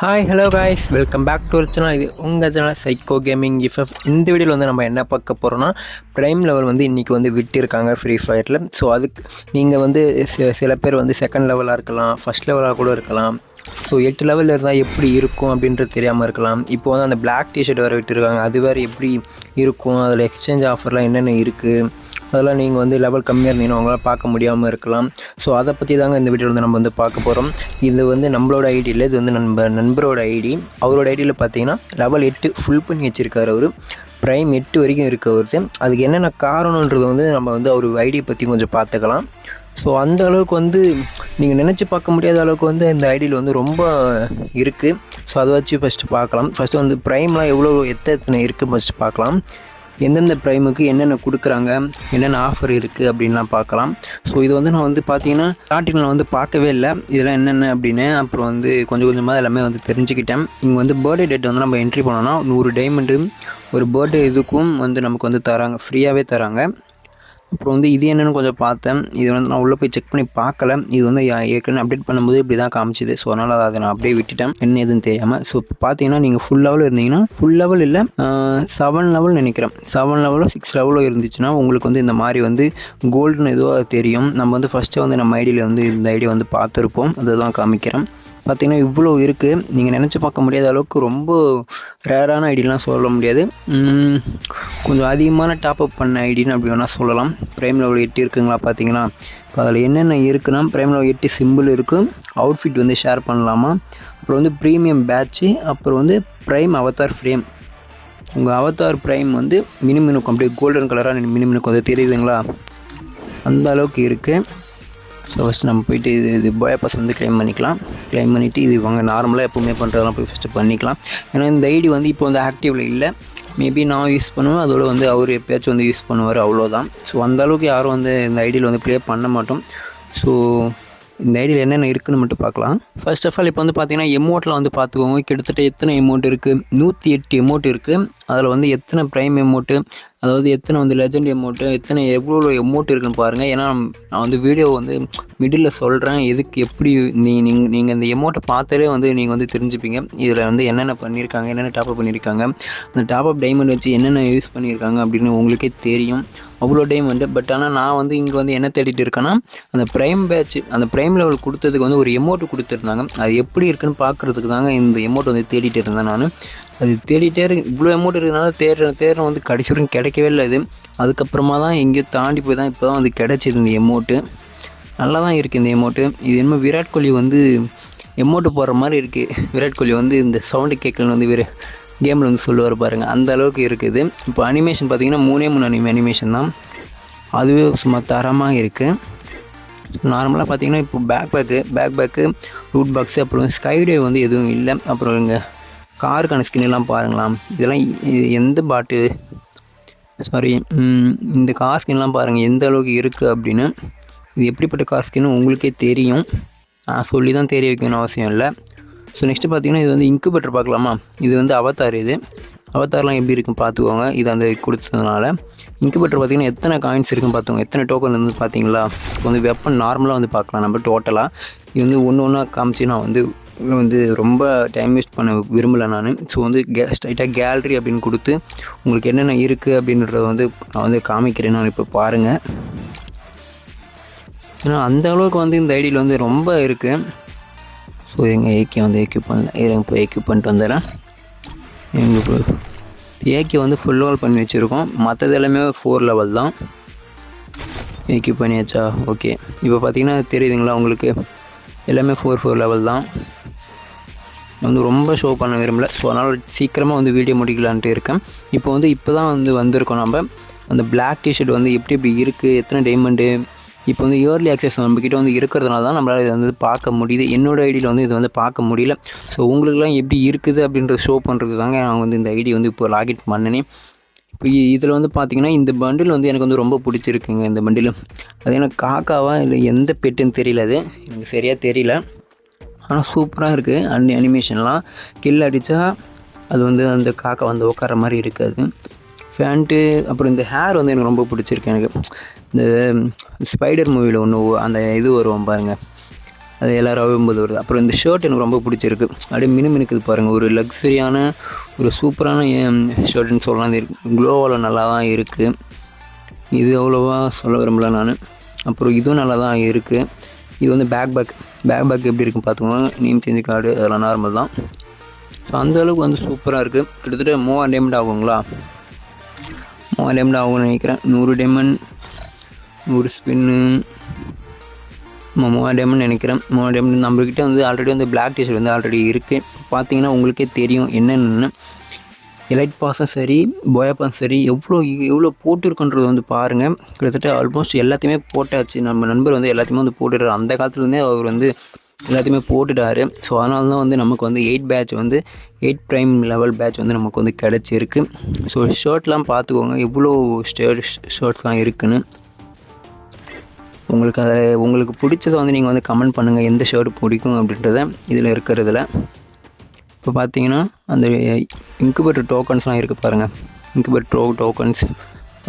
Hi hello guys, welcome back to our channel. இது உங்கள் channel psycho gaming இஃப்எஃப். இந்த வீடியோவில் வந்து நம்ம என்ன பார்க்க போகிறோன்னா, ப்ரைம் லெவல் வந்து இன்றைக்கி வந்து விட்டிருக்காங்க ஃப்ரீ ஃபயரில். ஸோ அதுக்கு நீங்கள் வந்து சில பேர் வந்து செகண்ட் லெவலாக இருக்கலாம், ஃபஸ்ட் லெவலாக கூட இருக்கலாம். ஸோ 8 லெவலில் இருந்தால் எப்படி இருக்கும் அப்படின்றது தெரியாமல் இருக்கலாம். இப்போ வந்து அந்த பிளாக் டிஷர்ட் வேறு விட்டுருக்காங்க, அது வேறு எப்படி இருக்கும், அதில் எக்ஸ்சேஞ்ச் ஆஃபர்லாம் என்னென்ன இருக்குது, அதெல்லாம் நீங்கள் வந்து லெவல் கம்மியாக இருந்தீங்கன்னா அவங்களால பார்க்க முடியாமல் இருக்கலாம். ஸோ அதை பற்றி தாங்க இந்த வீடியோவில் வந்து நம்ம வந்து பார்க்க போகிறோம். இது வந்து நம்மளோட ஐடி இல்லை, இது வந்து நண்பரோட ஐடி. அவரோட ஐடியில் பார்த்தீங்கன்னா லெவல் 8 ஃபுல் பண்ணி வச்சுருக்காரு. அவர் ப்ரைம் 8 வரைக்கும் இருக்குது அவருக்கு. அதுக்கு என்னென்ன காரணன்றது வந்து நம்ம வந்து அவர் ஐடியை பற்றி கொஞ்சம் பார்த்துக்கலாம். ஸோ அந்த அளவுக்கு வந்து நீங்கள் நினச்சி பார்க்க முடியாத அளவுக்கு வந்து இந்த ஐடியில் வந்து ரொம்ப இருக்குது. ஸோ அதை வச்சு ஃபஸ்ட்டு பார்க்கலாம். ஃபஸ்ட்டு வந்து ப்ரைம்லாம் எவ்வளோ எத்தனை இருக்குது ஃபஸ்ட்டு பார்க்கலாம். எந்தெந்த ப்ரைமுக்கு என்னென்ன கொடுக்குறாங்க, என்னென்ன ஆஃபர் இருக்குது அப்படின்லாம் பார்க்கலாம். ஸோ இது வந்து நான் வந்து பார்த்தீங்கன்னா ஸ்டார்டிங்கில் வந்து பார்க்கவே இல்லை இதெல்லாம் என்னென்ன அப்படின்னு. அப்புறம் வந்து கொஞ்சம் கொஞ்சமாக எல்லாமே வந்து தெரிஞ்சுக்கிட்டேன். இங்கே வந்து பர்த்டே டேட் வந்து நம்ம என்ட்ரி பண்ணோன்னா 100 டைமண்டு ஒரு பர்த்டே இதுக்கும் வந்து நமக்கு வந்து தராங்க, ஃப்ரீயாகவே தராங்க. அப்புறம் வந்து இது என்னென்னு கொஞ்சம் பார்த்தேன். இது வந்து நான் உள்ளே போய் செக் பண்ணி பார்க்கல. இது வந்து ஏற்கனவே அப்டேட் பண்ணும்போது இப்படி தான் காமிச்சிது. ஸோ அதனால் அதை நான் அப்படியே விட்டுட்டேன், என்ன எதுன்னு தெரியாமல். ஸோ இப்போ பார்த்தீங்கன்னா நீங்கள் ஃபுல் லெவல் இருந்தீங்கன்னா, ஃபுல் லெவல் இல்லை 7 லெவல் நினைக்கிறேன், 7 லெவலோ 6 லெவலோ இருந்துச்சுன்னா உங்களுக்கு வந்து இந்த மாதிரி வந்து கோல்டுன்னு ஏதோ தெரியும். நம்ம வந்து ஃபஸ்ட்டு வந்து நம்ம ஐடியில் வந்து இந்த ஐடியா வந்து பார்த்துருப்போம், அதுதான் காமிக்கிறேன். பார்த்திங்கன்னா இவ்வளோ இருக்குது. நீங்கள் நினச்சி பார்க்க முடியாத அளவுக்கு ரொம்ப ரேரான ஐடியெலாம் சொல்ல முடியாது, கொஞ்சம் அதிகமான டாப்அப் பண்ண ஐடின்னு அப்படி வேணால் சொல்லலாம். ப்ரைம் லெவல் 8 இருக்குங்களா பார்த்தீங்கன்னா. இப்போ அதில் என்னென்ன இருக்குன்னா, ப்ரைம் லெவல் 8 சிம்பிள் இருக்குது, அவுட்ஃபிட் வந்து ஷேர் பண்ணலாமா, அப்புறம் வந்து ப்ரீமியம் பேட்ச்சு, அப்புறம் வந்து ப்ரைம் அவதார் ஃப்ரேம். உங்கள் அவதார் ப்ரைம் வந்து மினுமினுக்கும், அப்படியே கோல்டன் கலராக மினுமினுக்கும், அது தெரியுதுங்களா, அந்த அளவுக்கு இருக்குது. ஸோ ஃபஸ்ட்டு நம்ம போய்ட்டு இது பாயப்பாஸ் வந்து க்ளைம் பண்ணிக்கலாம். க்ளைம் பண்ணிவிட்டு இது வாங்க நார்மலாக எப்போவுமே பண்ணுறதெல்லாம் போய் ஃபஸ்ட்டு பண்ணிக்கலாம். ஏன்னா இந்த ஐடி வந்து இப்போ வந்து ஆக்டிவில் இல்லை. மேபி நான் யூஸ் பண்ணுவேன், அதோடு வந்து அவர் எப்போயாச்சும் வந்து யூஸ் பண்ணுவார், அவ்வளோதான். ஸோ அந்தளவுக்கு யாரும் வந்து இந்த ஐடியில் வந்து ப்ளே பண்ண மாட்டோம். ஸோ இந்த ஐடியில் என்னென்ன இருக்குதுன்னு மட்டும் பார்க்கலாம். ஃபர்ஸ்ட் ஆஃப் ஆல் இப்போ வந்து பார்த்தீங்கன்னா எமௌண்ட்டில் வந்து பார்த்துக்கோங்க. கிட்டத்தட்ட எத்தனை எமௌண்ட் இருக்குது, 108 எமௌண்ட் இருக்குது. அதில் வந்து எத்தனை ப்ரைம் எமௌண்ட்டு, அதாவது எத்தனை வந்து லெஜெண்ட் எமௌண்ட்டு, எத்தனை எவ்வளோ எமௌண்ட் இருக்குதுன்னு பாருங்கள். ஏன்னா நான் வந்து வீடியோ வந்து மிடில் சொல்கிறேன், எதுக்கு எப்படி நீங்கள் இந்த எமௌண்ட்டை பார்த்தாலே வந்து நீங்கள் வந்து தெரிஞ்சுப்பீங்க இதில் வந்து என்னென்ன பண்ணியிருக்காங்க, என்னென்ன டாப்அப் பண்ணியிருக்காங்க, அந்த டாப்அப் டைமண்ட் வச்சு என்னென்ன யூஸ் பண்ணியிருக்காங்க அப்படின்னு உங்களுக்கே தெரியும். அவ்வளோ டைமண்டு. பட் ஆனால் நான் வந்து இங்கே வந்து என்ன தேடிட்டு இருக்கேன்னா, அந்த ப்ரைம் பேட்ச், அந்த ப்ரைம் லெவல் கொடுத்ததுக்கு வந்து ஒரு எமௌண்ட்டு கொடுத்துருந்தாங்க, அது எப்படி இருக்குன்னு பார்க்குறதுக்கு தாங்க இந்த எமௌண்ட் வந்து தேடிட்டு இருந்தேன் நான். அது தேடிட்டே இவ்வளோ அமௌண்ட் இருக்கிறதுனால தேடுறேன் வந்து கடைசி வரைக்கும் கிடைக்கவே இல்லை. இது அதுக்கப்புறமா தான் எங்கேயோ தாண்டி போய் தான் இப்போ தான் வந்து கிடச்சிது இந்த எமௌண்ட்டு. நல்லா தான் இருக்குது இந்த எமௌண்ட்டு. இது என்னமோ விராட் கோலி வந்து எமௌண்ட்டு போடுற மாதிரி இருக்குது. விராட் கோலி வந்து இந்த சவுண்டு கேட்கலன்னு வந்து கேமில் வந்து சொல்லுவார் பாருங்கள், அந்த அளவுக்கு இருக்குது. இப்போ அனிமேஷன் பார்த்திங்கன்னா 3 அனிமேஷன் தான், அதுவே சும்மா தரமாக இருக்குது. நார்மலாக பார்த்திங்கன்னா இப்போ பேக்கு ரூட் பாக்ஸு, அப்புறம் ஸ்கைடே வந்து எதுவும் இல்லை. அப்புறம் இங்கே காருக்கான ஸ்கின்லாம் பாருங்களாம். இதெல்லாம் எந்த பாட்டு சாரி இந்த கார் ஸ்கின்லாம் பாருங்கள் எந்த அளவுக்கு இருக்குது அப்படின்னு. இது எப்படிப்பட்ட கார் ஸ்கின்னு உங்களுக்கே தெரியும், நான் சொல்லி தான் தெரிய வைக்கணும்னு அவசியம் இல்லை. ஸோ நெக்ஸ்ட்டு பார்த்திங்கன்னா இது வந்து இன்குபேட்டர் பார்க்கலாமா. இது வந்து அவதார், இது அவதார்லாம் எப்படி இருக்குன்னு பார்த்துக்கோங்க. இது அந்த கொடுத்ததுனால இன்குபேட்டர் பார்த்திங்கன்னா எத்தனை காயின்ஸ் இருக்குன்னு பார்த்துக்கோங்க, எத்தனை டோக்கன் வந்து பார்த்தீங்களா. இப்போ வந்து வெப்பன் நார்மலாக வந்து பார்க்கலாம் நம்ம டோட்டலாக. இது வந்து ஒன்று ஒன்றா காமிச்சு நான் வந்து ரொம்ப டைம் வேஸ்ட் பண்ண விரும்பலை நான். ஸோ வந்து ஸ்ட்ரைட்டாக கேலரி அப்படின்னு கொடுத்து உங்களுக்கு என்னென்ன இருக்குது அப்படின்றத வந்து நான் வந்து காமிக்கிறேன். நான் இப்போ பாருங்கள், ஏன்னா அந்த அளவுக்கு வந்து இந்த ஐடியில் வந்து ரொம்ப இருக்குது. ஸோ எங்கள் ஏகே வந்து எக்யூப் பண்ணல, இப்போ எக்யூப் பண்ணிட்டு வந்துடுறேன். எங்கள் ஏகே வந்து ஃபுல் லெவல் பண்ணி வச்சுருக்கோம், மற்றது எல்லாமே 4 லெவல் தான். எக்யூப் பண்ணியாச்சா, ஓகே. இப்போ பார்த்திங்கன்னா தெரியுதுங்களா உங்களுக்கு, எல்லாமே 4 லெவல் தான். வந்து ரொம்ப ஷோ பண்ண விரும்பலை. ஸோ அதனால் சீக்கிரமாக வந்து வீடியோ முடிக்கலான்ட்டு இருக்கேன். இப்போ தான் வந்து வந்திருக்கோம் நம்ம. அந்த பிளாக் டிஷர்ட் வந்து எப்படி இருக்குது, எத்தனை டைமண்டு, இப்போ வந்து இயர்லி ஆக்சஸ் நம்மக்கிட்ட வந்து இருக்கிறதுனால தான் நம்மளால் இதை வந்து பார்க்க முடியுது. என்னோடய ஐடியில் வந்து இது வந்து பார்க்க முடியல. ஸோ உங்களுக்குலாம் எப்படி இருக்குது அப்படின்றத ஷோ பண்ணுறது தாங்க நான் வந்து இந்த ஐடி வந்து இப்போ லாகின் பண்ணினேன். இப்போ இதில் வந்து பார்த்திங்கன்னா இந்த பண்டில் வந்து எனக்கு வந்து ரொம்ப பிடிச்சிருக்குங்க. இந்த பண்டில் அது எனக்கு காக்காவா இல்லை எந்த பெட்டுன்னு தெரியல, அது எனக்கு சரியாக தெரியல. ஆனால் சூப்பராக இருக்குது. அனிமேஷன்லாம் கில் அடித்தா அது வந்து அந்த காக்கா வந்து உட்கார மாதிரி இருக்காது. ஃபேண்ட்டு அப்புறம் இந்த ஹேர் வந்து எனக்கு ரொம்ப பிடிச்சிருக்கு. எனக்கு இந்த ஸ்பைடர் மூவியில் ஒன்று அந்த இது வருவோம் பாருங்கள், அது எல்லோரும் அழும்போது வருது. அப்புறம் இந்த ஷர்ட் எனக்கு ரொம்ப பிடிச்சிருக்கு. அப்படியே மினுமினுக்குது பாருங்கள். ஒரு லக்ஸரியான ஒரு சூப்பரான ஷர்ட்டுன்னு சொல்லலாம். இது க்ளோவால் நல்லா தான் இருக்குது. இது அவ்வளோவா சொல்ல விரும்பல நான். அப்புறம் இதுவும் நல்லா தான் இருக்குது. இது வந்து பேக் எப்படி இருக்குன்னு பார்த்துக்கோங்க. நேம் சேஞ்ச் கார்டு அதெல்லாம் நார்மல் தான். ஸோ அந்தளவுக்கு வந்து சூப்பராக இருக்குது. கிட்டத்தட்ட 3000 டைமண்ட் ஆகுங்களா? 3000 டைமண்ட் ஆகும்னு நினைக்கிறேன். 100 டைமண்ட் 100 ஸ்பின்னு 3000 டைமண்ட் நினைக்கிறேன். 3000 டைமண்ட் நம்மக்கிட்ட வந்து ஆல்ரெடி வந்து பிளாக் டிஷர்ட் வந்து ஆல்ரெடி இருக்குது. பார்த்தீங்கன்னா உங்களுக்கே தெரியும் என்னென்னு. எலைட் பாஸும் சரி போயாப்பாஸும் சரி எவ்வளோ போட்டிருக்குன்றது வந்து பாருங்கள். கிட்டத்தட்ட ஆல்மோஸ்ட் எல்லாத்தையுமே போட்டாச்சு. நம்ம நண்பர் வந்து எல்லாத்தையுமே வந்து போட்டுடுறாரு. அந்த காலத்துலேருந்தே அவர் வந்து எல்லாத்தையுமே போட்டுட்டார். ஸோ அதனால தான் வந்து நமக்கு வந்து 8 பேட்ச் வந்து 8 ப்ரைம் லெவல் பேட்ச் வந்து நமக்கு வந்து கிடச்சிருக்கு. ஸோ ஷர்ட்லாம் பார்த்துக்கோங்க எவ்வளோ ஷர்ட்ஸ்லாம் இருக்குதுன்னு. உங்களுக்கு பிடிச்சதை வந்து நீங்கள் வந்து கமெண்ட் பண்ணுங்கள், எந்த ஷர்ட் பிடிக்கும் அப்படின்றத இதில் இருக்கிறதுல. இப்போ பார்த்தீங்கன்னா அந்த இன்குபேட்டர் டோக்கன்ஸ்லாம் இருக்குது பாருங்கள். இன்குபேட்டர் டோக்கன்ஸ்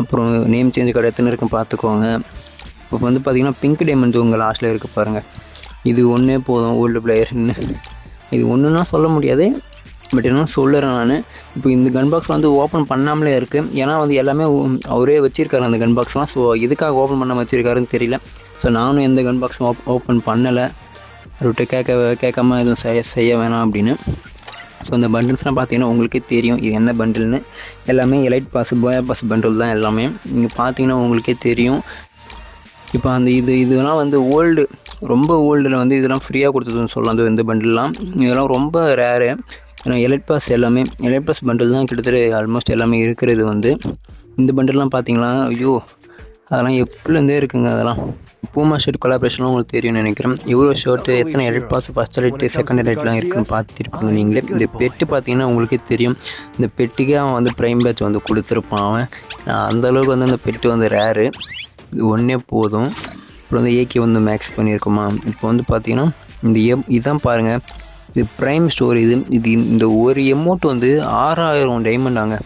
அப்புறம் நேம் சேஞ்ச் கார்டு எத்தனை இருக்குன்னு பார்த்துக்கோங்க. இப்போ வந்து பார்த்திங்கன்னா பிங்க் டைமண்ட் உங்கள் லாஸ்ட்டில் இருக்குது பாருங்கள். இது ஒன்றே போதும் ஓல்டு பிளேயர்னு. இது ஒன்றுனா சொல்ல முடியாது, பட் என்ன சொல்லுறேன் நான். இப்போ இந்த கன் பாக்ஸ் வந்து ஓப்பன் பண்ணாமலே இருக்குது. ஏன்னா வந்து எல்லாமே அவரே வச்சுருக்காரு அந்த கன் பாக்ஸ்லாம். ஸோ எதுக்காக ஓப்பன் பண்ணாமல் வச்சுருக்காருன்னு தெரியல. ஸோ நானும் எந்த கன் பாக்ஸும் ஓப்பன் பண்ணலை. அவர்கிட்ட கேட்காம எதுவும் செய்ய வேணாம் அப்படின்னு. ஸோ இந்த பண்டில்ஸ்லாம் பார்த்தீங்கன்னா உங்களுக்கே தெரியும் இது என்ன பண்டில்னு. எல்லாமே எலைட் பாஸ் போயா பாஸ் பண்டில் தான் எல்லாமே. நீங்கள் பார்த்தீங்கன்னா உங்களுக்கே தெரியும். இப்போ அந்த இதெல்லாம் வந்து ரொம்ப ஓல்டில் வந்து இதெல்லாம் ஃப்ரீயாக கொடுத்ததுன்னு சொல்லலாம். இந்த பண்டில்லாம் இதெல்லாம் ரொம்ப ரேரு. ஏன்னா எலைட் பாஸ் பண்டில் தான் கிட்டத்தட்ட ஆல்மோஸ்ட் எல்லாமே இருக்கிறது வந்து. இந்த பண்டில்லாம் பார்த்தீங்களா, ஐயோ அதெல்லாம் எப்போலேருந்தே இருக்குங்க. அதெல்லாம் பூமா ஷர்ட் கொலாபரேஷன்லாம் உங்களுக்கு தெரியும்னு நினைக்கிறேன். எவ்வளோ ஷர்ட்டு எத்தனை elite pass first elite second எலைட்லாம் இருக்குதுன்னு பார்த்துருப்பீங்க நீங்களே. இந்த பெட்டு பார்த்தீங்கன்னா உங்களுக்கே தெரியும். இந்த பெட்டுக்கே அவன் வந்து ப்ரைம் பேட்ச் வந்து கொடுத்துருப்பான் அவன். அந்தளவுக்கு வந்து அந்த பெட்டு வந்து ரேரு. இது ஒன்றே போதும். அப்புறம் வந்து ஏகே வந்து மேக்ஸ் பண்ணியிருக்கோமா. இப்போ வந்து பார்த்தீங்கன்னா இதுதான் பாருங்கள், இது ப்ரைம் ஸ்டோர். இந்த ஒரு எமௌண்ட் வந்து 6000 டைமண்டாங்க.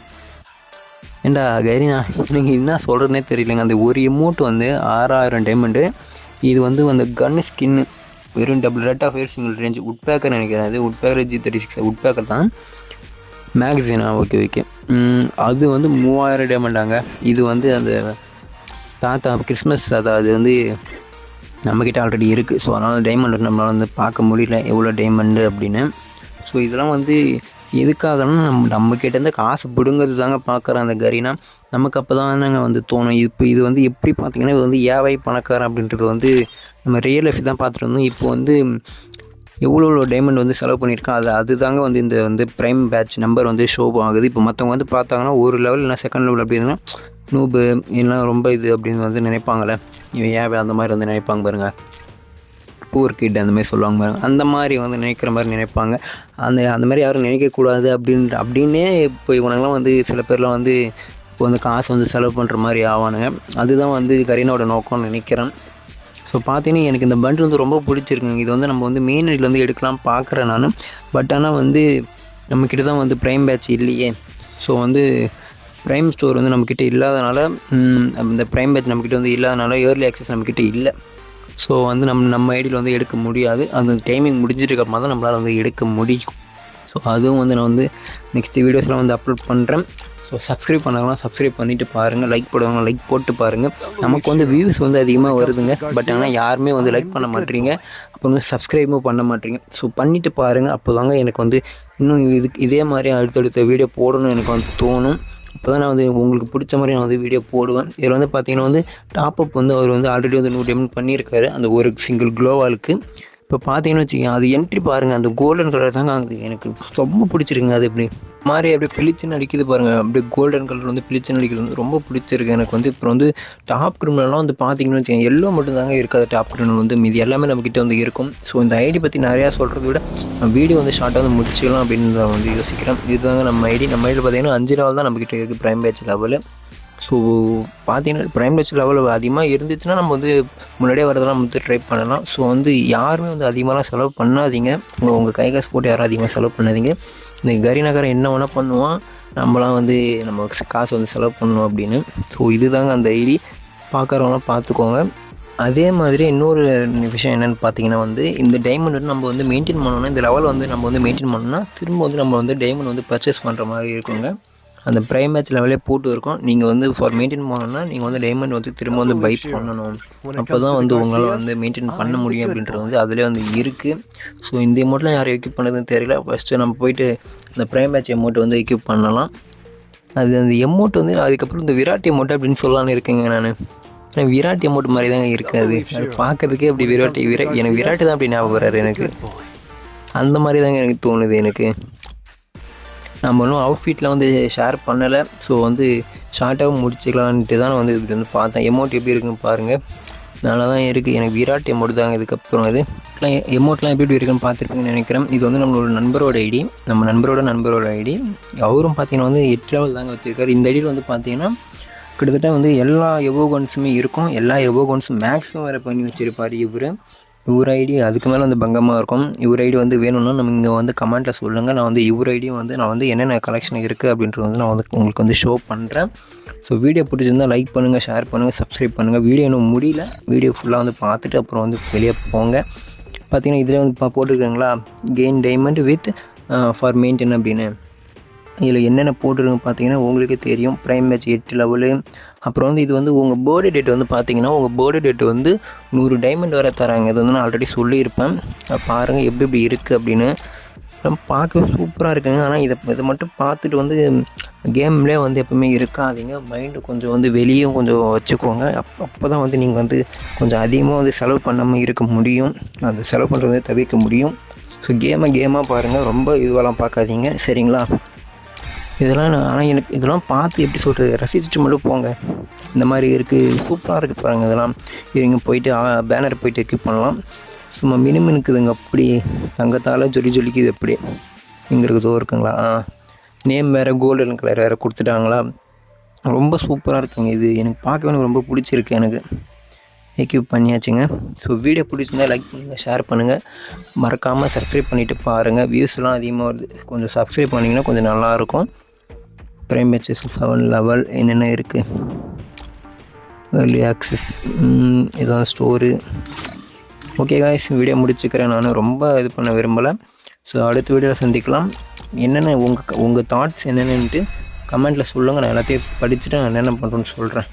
ஏண்டா கைரினா நீங்கள் என்ன சொல்கிறதுனே தெரியலைங்க. அந்த ஒரு எமௌண்ட் வந்து 6000 டைமண்டு. இது வந்து அந்த கன்னு ஸ்கின்னு வெறும் double rate of fire single range woodpecker நினைக்கிறேன். அது உட்பேக்கர் G36 உட்பேக்கர் தான். மேக்ஸினா ஓகே. அது வந்து 3000 டைமண்டாங்க. இது வந்து அந்த தாத்தா கிறிஸ்மஸ் அது வந்து நம்மக்கிட்ட ஆல்ரெடி இருக்குது. ஸோ அதனால் டைமண்ட் நம்மளால் வந்து பார்க்க முடியல எவ்வளோ டைமண்டு அப்படின்னு. ஸோ இதெல்லாம் வந்து எதுக்காகனா நம்மக்கிட்டேருந்து காசு பிடுங்கிறது தாங்க பார்க்குறேன் அந்த கரீனா. நமக்கு அப்போ தானங்க வந்து தோணும். இப்போ இது வந்து எப்படி பார்த்திங்கன்னா இது வந்து ஏவாய் பணக்காரன் அப்படின்றது வந்து நம்ம ரியல் லைஃப் தான் பார்த்துட்டு இருந்தோம். இப்போ வந்து எவ்வளோ டைமண்ட் வந்து செலவு பண்ணியிருக்கேன். அது தாங்க வந்து இந்த வந்து ப்ரைம் பேட்ச் நம்பர் வந்து ஷோ ஆகுது. இப்போ மற்றவங்க வந்து பார்த்தாங்கன்னா ஒரு லெவல் இல்லை செகண்ட் லெவல் அப்படின்னா நூபு எல்லாம் ரொம்ப இது அப்படின்னு வந்து நினைப்பாங்களே, இவன் ஏன் அந்த மாதிரி வந்து நினைப்பாங்க பாருங்கள். பூர் கிட் அந்த மாதிரி சொல்லுவாங்க பாருங்கள். அந்த மாதிரி வந்து நினைக்கிற மாதிரி நினைப்பாங்க. அந்த மாதிரி யாரும் நினைக்கக்கூடாது அப்படின்னே இப்போ இவனுங்களாம் வந்து சில பேர்லாம் வந்து இப்போ வந்து காசு வந்து செலவு பண்ணுற மாதிரி ஆவானுங்க. அதுதான் வந்து கரீனாவோட நோக்கம்னு நினைக்கிறேன். ஸோ பார்த்தீங்கன்னா எனக்கு இந்த பண்டில் வந்து ரொம்ப பிடிச்சிருக்குங்க. இது வந்து நம்ம வந்து மெயின் ஐடியில் வந்து எடுக்கலாம் பார்க்குறேன் நான். பட் ஆனால் வந்து நம்மக்கிட்ட தான் வந்து ப்ரைம் பேட்ச் இல்லையே. ஸோ வந்து ப்ரைம் ஸ்டோர் வந்து நம்மக்கிட்ட இல்லாதனால, இந்த ப்ரைம் பேட்ச் நம்மக்கிட்ட வந்து இல்லாதனால ஏர்லி ஆக்சஸ் நம்மக்கிட்ட இல்லை. ஸோ வந்து நம்ம ஐடியில் வந்து எடுக்க முடியாது. அந்த டைமிங் முடிஞ்சிருக்கமா தான் நம்மளால் வந்து எடுக்க முடியும். ஸோ அதுவும் வந்து நான் வந்து நெக்ஸ்ட் வீடியோஸ்லாம் வந்து அப்லோட் பண்ணுறேன். ஸோ சப்ஸ்கிரைப் பண்ணாங்கன்னா சப்ஸ்கிரைப் பண்ணிவிட்டு பாருங்கள். லைக் போடுவாங்க, லைக் போட்டு பாருங்கள். நமக்கு வந்து வியூஸ் வந்து அதிகமாக வருதுங்க. பட் ஆனால் யாருமே வந்து லைக் பண்ண மாட்டேறீங்க, அப்புறம் வந்து சப்ஸ்கிரைபும் பண்ண மாட்டேறீங்க. ஸோ பண்ணிவிட்டு பாருங்கள். அப்போ தாங்க எனக்கு வந்து இன்னும் இதே மாதிரி அடுத்தடுத்த வீடியோ போடணும்னு எனக்கு வந்து தோணும். அப்போ தான் நான் வந்து உங்களுக்கு பிடிச்ச மாதிரி நான் வந்து வீடியோ போடுவேன். இதில் வந்து பார்த்திங்கன்னா வந்து டாப்அப் வந்து அவர் வந்து ஆல்ரெடி வந்து 100 டைமண்ட் பண்ணியிருக்காரு அந்த ஒரு சிங்கிள் க்ளோவாலுக்கு. இப்போ பார்த்தீங்கன்னு வச்சுக்கோங்க, அது என்ட்ரி பாருங்கள், அந்த கோல்டன் கலர் தாங்க அது எனக்கு ரொம்ப பிடிச்சிருக்குங்க. அது எப்படி மாதிரி அப்படியே பிளிச்சுன்னு அடிக்குது பாருங்கள். அப்படியே கோல்டன் கலர் வந்து பிளிச்சுன்னு அடிக்கிறது வந்து ரொம்ப பிடிச்சிருக்கு எனக்கு வந்து. இப்போ வந்து டாப் கிரிமினல்லாம் வந்து பார்த்திங்கன்னு வச்சுக்கோங்க, எல்லோ மட்டும் தாங்க இருக்காது டாப் கிரிமினல் வந்து. மீதி எல்லாமே நம்மக்கிட்ட வந்து இருக்கும். ஸோ இந்த ஐடி பற்றி நிறையா சொல்கிறத விட வீடியோ வந்து ஷார்ட்டாக வந்து முடிச்சிக்கலாம் அப்படின்னு நான் வந்து யோசிக்கிறேன். இதுதாங்க நம்ம ஐடியில் பார்த்திங்கன்னா 5 லெவல் தான் நம்மக்கிட்ட இருக்குது ப்ரைம் பேட்ச் லெவலு. ஸோ பார்த்தீங்கன்னா ப்ரைம் பேட்ச் லெவல் அதிகமாக இருந்துச்சுன்னா நம்ம வந்து முன்னாடியே வரதெல்லாம் வந்து ட்ரை பண்ணலாம். ஸோ வந்து யாருமே வந்து அதிகமாகலாம் செலவு பண்ணாதீங்க. உங்கள் கை காசு போட்டு யாரும் அதிகமாக செலவு பண்ணாதீங்க. இந்த கரிநகரம் என்ன வேணால் பண்ணுவான், நம்மளாம் வந்து நம்ம காசு வந்து செலவு பண்ணணும் அப்படின்னு. ஸோ இதுதாங்க அந்த ஐடி. பார்க்குறவங்களாம் பார்த்துக்கோங்க. அதே மாதிரி இன்னொரு விஷயம் என்னென்னு பார்த்தீங்கன்னா வந்து இந்த டைமண்ட் வந்து நம்ம வந்து மெயின்டைன் பண்ணணும்னா இந்த லெவல் வந்து நம்ம வந்து மெயின்டைன் பண்ணணும்னா திரும்ப வந்து நம்ம வந்து டைமண்ட் வந்து பர்ச்சேஸ் பண்ணுற மாதிரி இருக்குங்க. அந்த ப்ரைம் மேட்ச் லெவலே போட்டு இருக்கும். நீங்கள் வந்து ஃபார் மெயின்டைன் பண்ணணும்னா நீங்கள் வந்து டைமண்ட் வந்து திரும்ப வந்து பை பண்ணணும். அப்போ தான் வந்து உங்களால் வந்து மெயின்டைன் பண்ண முடியும் அப்படின்றது வந்து அதிலே வந்து இருக்குது. ஸோ இந்த எமௌண்ட்லாம் யாரும் எக்யூப் பண்ணதுன்னு தெரியல. ஃபஸ்ட்டு நம்ம போயிட்டு அந்த ப்ரைம் மேட்ச் எமௌண்ட் வந்து எக்யூப் பண்ணலாம். அது அந்த எமௌண்ட் வந்து அதுக்கப்புறம் இந்த விராட் எமௌண்ட் அப்படின்னு சொல்லலான்னு இருக்கேங்க நான். ஏன்னா விராட் எமௌண்ட் மாதிரி தாங்க இருக்காது. அது பார்க்கறதுக்கே அப்படி எனக்கு விராட் தான் அப்படி ஞாபகம் வராரு எனக்கு. அந்த மாதிரி தாங்க எனக்கு தோணுது எனக்கு. நம்ம இன்னும் அவுட்ஃபிட்டில் வந்து ஷேர் பண்ணலை. ஸோ வந்து ஷார்ட்டாகவும் முடிச்சுக்கலான்ட்டு தான் வந்து இப்படி வந்து பார்த்தேன். எமௌண்ட் எப்படி இருக்குன்னு பாருங்கள். நல்லா தான் இருக்குது. எனக்கு விராட் எமௌண்ட் தாங்க இதுக்கப்புறம் இது எமௌண்ட்லாம் எப்படி இருக்குன்னு பார்த்துருப்பீங்கன்னு நினைக்கிறேன். இது வந்து நம்மளோட நண்பரோட ஐடி, நம்ம நண்பரோட ஐடி. அவரும் பார்த்தீங்கன்னா வந்து 8 லெவல் தாங்க வச்சுருக்காரு. இந்த ஐடியில் வந்து பார்த்தீங்கன்னா கிட்டத்தட்ட வந்து எல்லா எவோகன்ஸுமே இருக்கும். எல்லா எவோகன்ஸும் மேக்ஸிமம் வேறு பண்ணி வச்சுருப்பார் இவர் ஐடி. அதுக்கு மேலே வந்து பங்கமாக இருக்கும். இவர் ஐடி வந்து வேணும்னா நம்ம இங்கே வந்து கமெண்ட்டில் சொல்லுங்கள். நான் வந்து இவர் ஐடியும் வந்து நான் வந்து என்னென்ன கலெக்ஷன் இருக்குது அப்படின்றது வந்து நான் வந்து உங்களுக்கு வந்து ஷோ பண்ணுறேன். ஸோ வீடியோ பிடிச்சிருந்தால் லைக் பண்ணுங்கள், ஷேர் பண்ணுங்கள், சப்ஸ்கிரைப் பண்ணுங்கள். வீடியோ இன்னும் முடியல. வீடியோ ஃபுல்லாக வந்து பார்த்துட்டு அப்புறம் வந்து வெளியே போங்க. பார்த்திங்கன்னா இதில் வந்து போட்டுருக்காங்களா gain diamond with for maintain அப்படின்னு. இதில் என்னென்ன போட்டுருக்குன்னு பார்த்தீங்கன்னா உங்களுக்கே தெரியும். Prime match 8 level. அப்புறம் வந்து இது வந்து உங்கள் பர்த்டே டேட் வந்து பார்த்தீங்கன்னா உங்கள் பர்த்டே டேட் வந்து 100 டைமண்ட் வர தராங்க. இது வந்து நான் ஆல்ரெடி சொல்லியிருப்பேன். பாருங்கள் எப்படி இருக்குது அப்படின்னு. பார்க்கவே சூப்பராக இருக்குங்க. ஆனால் இதை மட்டும் பார்த்துட்டு வந்து கேம்லேயே வந்து எப்போவுமே இருக்காதீங்க. மைண்டு கொஞ்சம் வந்து வெளியும் கொஞ்சம் வச்சுக்கோங்க. அப்போ தான் வந்து நீங்கள் வந்து கொஞ்சம் அதிகமாக வந்து செலவு பண்ணாமல் இருக்க முடியும். அந்த செலவு பண்ணுறதை தவிர்க்க முடியும். ஸோ கேமாக பாருங்கள். ரொம்ப இதுவெல்லாம் பார்க்காதீங்க, சரிங்களா? இதெல்லாம் ஆனால் எனக்கு இதெல்லாம் பார்த்து எப்படி சொல்கிறது, ரசிச்சுட்டு மட்டும் போங்க. இந்த மாதிரி இருக்குது, சூப்பராக இருக்குது பாருங்கள். இதெல்லாம் இங்கே போயிட்டு பேனர் போயிட்டு எக்யூப் பண்ணலாம். சும்மா மினுக்குதுங்க அப்படி தங்கத்தால் ஜொலிக்குது எப்படி இங்கே இருக்குதோ இருக்குங்களா. நேம் வேறு கோல்டன் கலர் வேறு கொடுத்துட்டாங்களா. ரொம்ப சூப்பராக இருக்குங்க. இது எனக்கு பார்க்கவே எனக்கு ரொம்ப பிடிச்சிருக்கு. எனக்கு எக்யூப் பண்ணியாச்சுங்க. ஸோ வீடியோ பிடிச்சிருந்தால் லைக் பண்ணுங்கள், ஷேர் பண்ணுங்கள், மறக்காமல் சப்ஸ்கிரைப் பண்ணிவிட்டு பாருங்கள். வியூஸ்லாம் அதிகமாக வருது. கொஞ்சம் சப்ஸ்கிரைப் பண்ணிங்கன்னா கொஞ்சம் நல்லாயிருக்கும். ப்ரைம் மேட்சஸ் 7 லெவல் என்னென்ன இருக்குது, ஏர்லி ஆக்சஸ், இதுதான் ஸ்டோரு. ஓகே காய்ஸ், வீடியோ முடிச்சுக்கிறேன். நான் ரொம்ப இது பண்ண விரும்பலை. ஸோ அடுத்த வீடியோவில் சந்திக்கலாம். என்னென்ன உங்கள் தாட்ஸ் என்னென்னன்ட்டு கமெண்ட்டில் சொல்லுங்கள். நான் எல்லாத்தையும் படிச்சுட்டு நான் என்னென்ன பண்ணுறேன்னு சொல்கிறேன்.